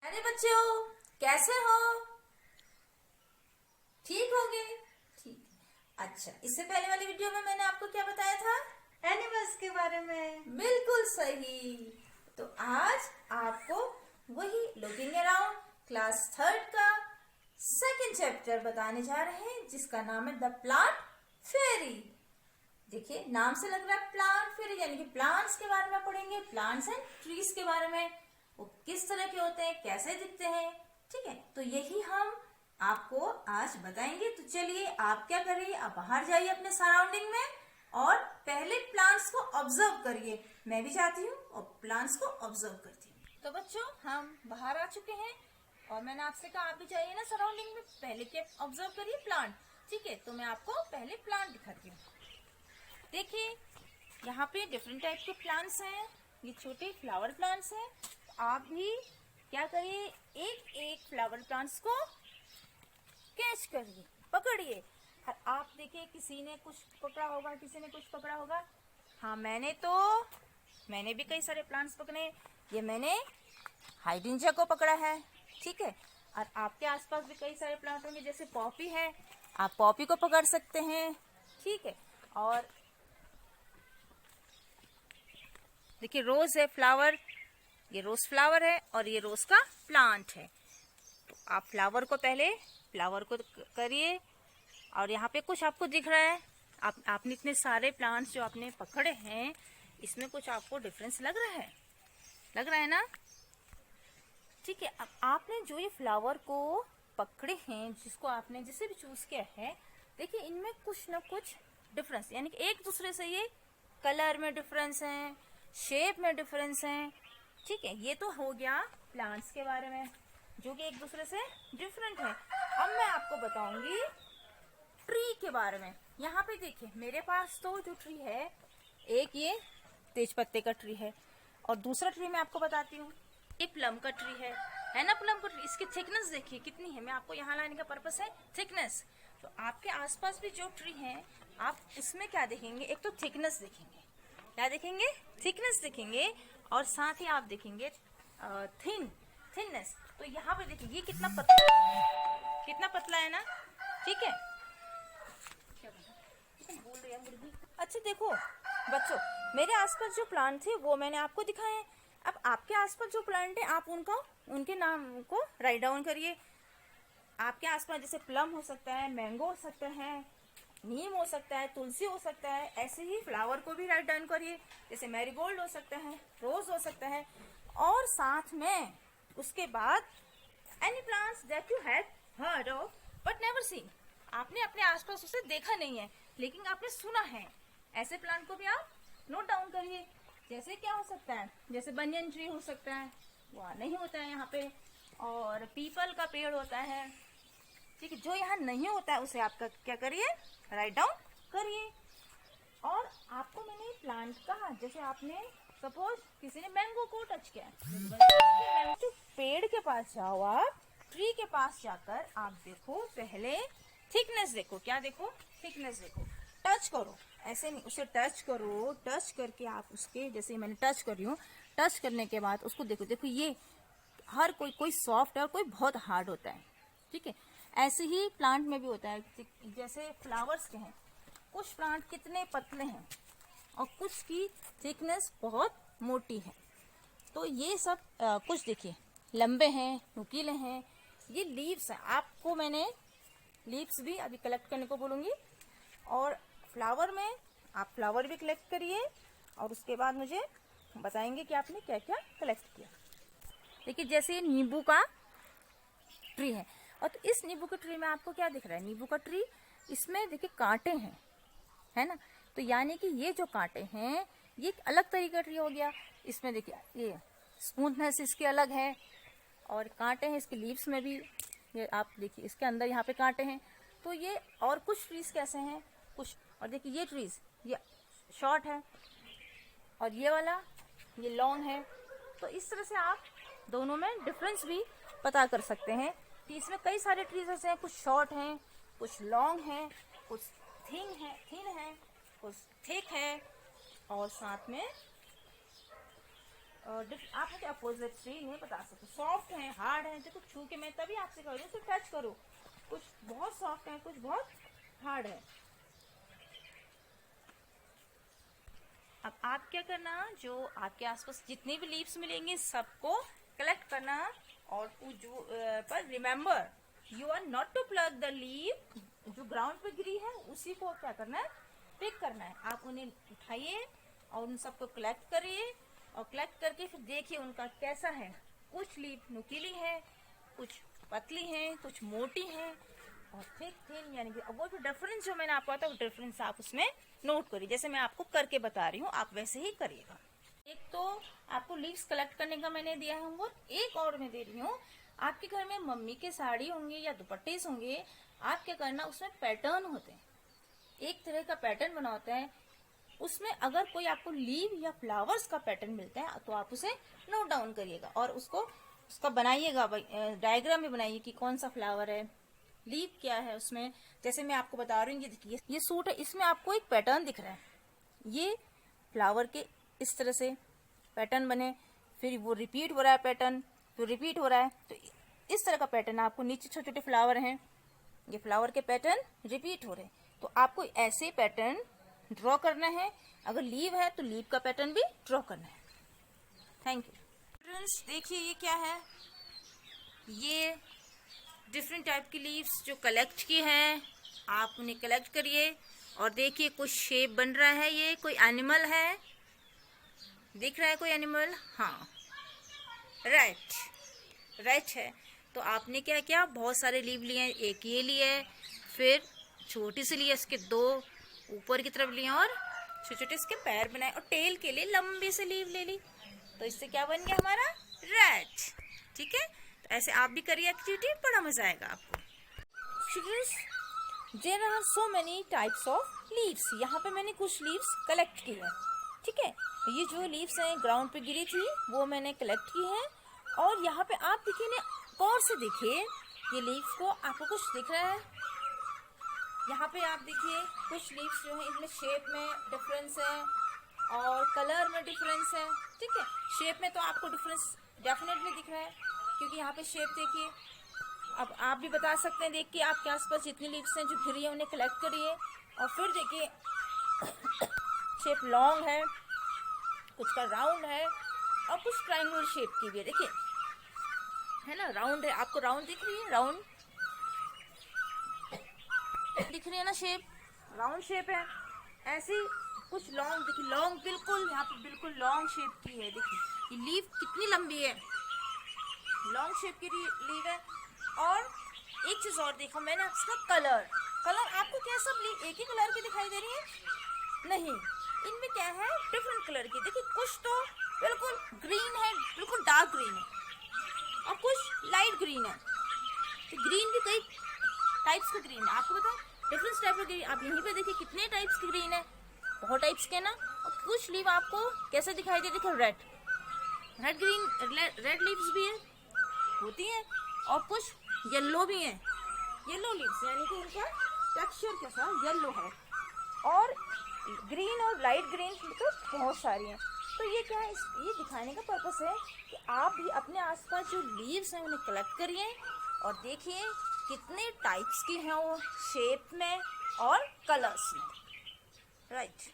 अरे बच्चों, कैसे हो? ठीक हो गए? ठीक। अच्छा, इससे पहले वाली वीडियो में मैंने आपको क्या बताया था? एनिमल्स के बारे में। बिल्कुल सही। तो आज आपको वही लुकिंग अराउंड क्लास थर्ड का सेकंड चैप्टर बताने जा रहे हैं, जिसका नाम है द प्लांट फेरी। देखिए, नाम से लग रहा है प्लांट फेरी, यानी कि प्लांट्स के बारे में पढ़ेंगे, प्लांट्स एंड ट्रीज के बारे में, वो किस तरह के होते हैं, कैसे दिखते हैं। ठीक है, तो यही हम आपको आज बताएंगे। तो चलिए, आप क्या करिए, आप बाहर जाइए अपने सराउंडिंग में और पहले प्लांट्स को ऑब्जर्व करिए। मैं भी जाती हूँ और प्लांट्स को ऑब्जर्व करती हूँ। तो बच्चों, हम बाहर आ चुके हैं और मैंने आपसे कहा आप भी जाइए ना सराउंडिंग में, पहले क्या ऑब्जर्व करिए प्लांट। ठीक है, तो मैं आपको पहले प्लांट दिखाती हूँ। देखिए, यहाँ पे डिफरेंट टाइप के प्लांट्स हैं। ये छोटे फ्लावर प्लांट्स हैं। आप भी क्या करिए, एक एक फ्लावर प्लांट्स को कैच करिए, पकड़िए। और आप देखिए, किसी ने कुछ पकड़ा होगा, किसी ने कुछ पकड़ा होगा। हाँ, मैंने भी कई सारे प्लांट्स पकड़े। ये मैंने हाइड्रेंजिया को पकड़ा है। ठीक है, और आपके आसपास भी कई सारे प्लांट होंगे, जैसे पॉपी है, आप पॉपी को पकड़ सकते हैं। ठीक है, और देखिए रोज है फ्लावर, ये रोज फ्लावर है और ये रोज का प्लांट है। तो आप फ्लावर को करिए। और यहाँ पे कुछ आपको दिख रहा है, आपने इतने सारे प्लांट्स जो आपने पकड़े हैं, इसमें कुछ आपको डिफरेंस लग रहा है ना? ठीक है, अब आपने जो ये फ्लावर को पकड़े हैं, जिसको आपने जिसे भी चूज किया है, देखिए इनमें कुछ ना कुछ डिफरेंस, यानी कि एक दूसरे से ये कलर में डिफरेंस है, शेप में डिफरेंस है। ठीक है, ये तो हो गया प्लांट्स के बारे में, जो कि एक दूसरे से डिफरेंट है। अब मैं आपको बताऊंगी ट्री के बारे में। यहाँ पे देखिए, मेरे पास तो जो ट्री है, एक ये तेज पत्ते का ट्री है, और दूसरा ट्री मैं आपको बताती हूँ, ये प्लम का ट्री है ना? प्लम का ट्री, इसकी थिकनेस देखिए कितनी है। मैं आपको यहाँ लाने का पर्पस है थिकनेस। तो आपके आसपास भी जो ट्री है, आप उसमें क्या देखेंगे, एक तो थिकनेस देखेंगे। क्या देखेंगे? थिकनेस देखेंगे, और साथ ही आप देखेंगे थिननेस। तो यहाँ पे देखिए, ये कितना पतला है ना? ठीक है, बोल रही है मुर्गी। अच्छा देखो बच्चों, मेरे आसपास जो प्लांट थे वो मैंने आपको दिखाए हैं। अब आपके आसपास जो प्लांट है, आप उनके नाम को राइट डाउन करिए। आपके आसपास जैसे प्लम हो सकता है, मैंगो हो सकता है, नीम हो सकता है, तुलसी हो सकता है। ऐसे ही फ्लावर को भी राइट डाउन करिए, जैसे मैरीगोल्ड हो सकता है, रोज हो सकता है। और साथ में उसके बाद any plants that you had heard of but never seen, आपने अपने आसपास उसे देखा नहीं है लेकिन आपने सुना है। ऐसे प्लांट को भी आप नोट डाउन करिए। जैसे क्या हो सकता है, जैसे बनियन ट्री हो सकता है, वह नहीं होता है यहाँ पे, और पीपल का पेड़ होता है। ठीक है, जो यहाँ नहीं होता है उसे आप क्या करिए, राइट डाउन करिए। और आपको मैंने प्लांट कहा, जैसे आपने सपोज किसी ने मैंगो को टच किया, तो पेड़ के पास जाओ, आप ट्री के पास जाकर आप देखो, पहले थिकनेस देखो। क्या देखो? थिकनेस देखो। टच करो, ऐसे नहीं, उसे टच करो। टच करके आप उसके, जैसे मैंने टच कर रही हूँ, टच करने के बाद उसको देखो। देखो, ये हर कोई सॉफ्ट है और कोई बहुत हार्ड होता है। ठीक है, ऐसे ही प्लांट में भी होता है। जैसे फ्लावर्स के हैं, कुछ प्लांट कितने पतले हैं और कुछ की थिकनेस बहुत मोटी है। तो ये सब कुछ देखिए लंबे हैं, नुकीले हैं। ये लीव्स हैं, आपको मैंने लीव्स भी अभी कलेक्ट करने को बोलूंगी। और फ्लावर में आप फ्लावर भी कलेक्ट करिए, और उसके बाद मुझे बताएंगे कि आपने क्या क्या कलेक्ट किया। देखिए, जैसे ये नींबू का ट्री है, और तो इस नींबू के ट्री में आपको क्या दिख रहा है? नींबू का ट्री, इसमें देखिए कांटे हैं, है ना? तो यानी कि ये जो कांटे हैं, ये एक अलग तरीके का ट्री हो गया। इसमें देखिए, ये स्मूथनेस इसकी अलग है, और कांटे हैं इसके लीव्स में भी। ये आप देखिए, इसके अंदर यहाँ पे कांटे हैं। तो ये, और कुछ ट्रीज कैसे हैं, कुछ, और देखिए ये ट्रीज, ये शॉर्ट है, और ये वाला ये लॉन्ग है। तो इस तरह से आप दोनों में डिफरेंस भी पता कर सकते हैं कि इसमें कई सारे ट्रीज ऐसे हैं, कुछ शॉर्ट हैं, कुछ लॉन्ग हैं, कुछ थिन है, कुछ थिक है, और साथ में आप मुझे अपोजिट ट्री नहीं बता सकते, सॉफ्ट है हार्ड है, देखो छू के मैं तभी आपसे कह रही हूँ, तो टच करो, कुछ बहुत सॉफ्ट है कुछ बहुत हार्ड है। अब आप क्या करना, जो आपके आसपास जितने भी लीव्स मिलेंगे सबको कलेक्ट करना, और जो पर remember you are not to pluck the leaf, जो ग्राउंड पे गिरी है उसी को क्या करना है, पिक करना है। आप उन्हें उठाइए और उन सबको कलेक्ट करिए, और कलेक्ट करके फिर देखिए उनका कैसा है। कुछ लीफ नुकीली है, कुछ पतली है, कुछ मोटी है, और थिक थिन, यानी कि वो जो डिफरेंस जो मैंने आपको बताया वो डिफरेंस आप उसमें नोट करिए, जैसे मैं आपको करके बता रही हूँ आप वैसे ही करिएगा। एक तो आपको लीव्स कलेक्ट करने का मैंने दिया है होमवर्क, एक और मैं दे रही हूँ, आपके घर में मम्मी के साड़ी होंगे या दुपट्टे होंगे, आप क्या करना, उसमें पैटर्न होते हैं, एक तरह का पैटर्न बना होता है, उसमें अगर कोई आपको लीव या फ्लावर्स का पैटर्न मिलता है तो आप उसे नोट डाउन करिएगा और उसका बनाइएगा, डायग्राम में बनाइए कि कौन सा फ्लावर है, लीव क्या है उसमें। जैसे मैं आपको बता रही हूँ, ये देखिए ये सूट है, इसमें आपको एक पैटर्न दिख रहा है, ये फ्लावर के इस तरह से पैटर्न बने, फिर वो रिपीट हो रहा है पैटर्न, तो रिपीट हो रहा है, तो इस तरह का पैटर्न आपको, नीचे छोटे छोटे फ्लावर हैं, ये फ्लावर के पैटर्न रिपीट हो रहे हैं, तो आपको ऐसे पैटर्न ड्रॉ करना है। अगर लीव है तो लीव का पैटर्न भी ड्रॉ करना है। Thank you students. देखिए ये क्या है, ये डिफरेंट टाइप की लीव्स जो कलेक्ट की हैं, आप उन्हें कलेक्ट करिए और देखिए कुछ शेप बन रहा है, ये कोई एनिमल है, दिख रहा है कोई एनिमल, हाँ रैट है। तो आपने क्या किया, बहुत सारे लीव लिए, एक ये लिए, फिर छोटी सी लिए, इसके दो ऊपर की तरफ लिए और छोटे छोटे इसके पैर बनाए, और टेल के लिए लंबी से लीव ले ली, तो इससे क्या बन गया हमारा रैट। ठीक है, तो ऐसे आप भी करिए एक्टिविटी, बड़ा मजा आएगा आपको। Students, there are so many types of leaves, यहाँ पे मैंने कुछ लीव्स कलेक्ट की है। ठीक है, ये जो लीव्स हैं ग्राउंड पे गिरी थी वो मैंने कलेक्ट की है, और यहाँ पे आप देखिए ना, गौर से देखिए ये लीव्स को, आपको कुछ दिख रहा है, यहाँ पे आप देखिए कुछ लीव्स जो है इनमें शेप में डिफरेंस है और कलर में डिफरेंस है। ठीक है, शेप में तो आपको डिफरेंस डेफिनेटली दिख रहा है, क्योंकि यहाँ पे शेप देखिए। अब आप भी बता सकते हैं देख के, आपके आसपास जितनी लीव्स हैं जो घिरी है उन्हें कलेक्ट करिए, और फिर देखिए शेप लॉन्ग है, कुछ का राउंड है, और कुछ ट्रायंगुलर शेप की भी है, देखिए है ना, राउंड है, आपको राउंड दिख रही है, राउंड दिख रही है ना, शेप राउंड शेप है। ऐसी कुछ लॉन्ग, देखिए लॉन्ग, बिल्कुल यहाँ पे बिल्कुल लॉन्ग शेप की है, देखिए ये लीव कितनी लंबी है, लॉन्ग शेप की लीव है। और एक चीज और देखो मैंने, इसका कलर आपको क्या सब लीव एक ही कलर की दिखाई दे रही है? नहीं, इनमें क्या है, डिफरेंट कलर की। देखिए कुछ तो बिल्कुल ग्रीन है, बिल्कुल डार्क ग्रीन है, और कुछ लाइट ग्रीन है, तो ग्रीन भी कई टाइप्स का ग्रीन है, आपको बताओ डिफरेंट टाइप का ग्रीन। आप यहीं पे देखिए कितने टाइप्स के ग्रीन है, बहुत टाइप्स के ना। और कुछ लीव आपको कैसे दिखाई दे, देखो रेड लीव्स भी है, होती है, और कुछ येलो भी है, येलो लीव्स, यानी कि उनका टेक्सचर कैसा येलो है, और ग्रीन और लाइट ग्रीन तो बहुत सारी हैं। तो ये क्या है, ये दिखाने का पर्पस है कि आप भी अपने आसपास जो लीव्स हैं उन्हें कलेक्ट करिए और देखिए कितने टाइप्स की हैं वो, शेप में और कलर्स में। राइट।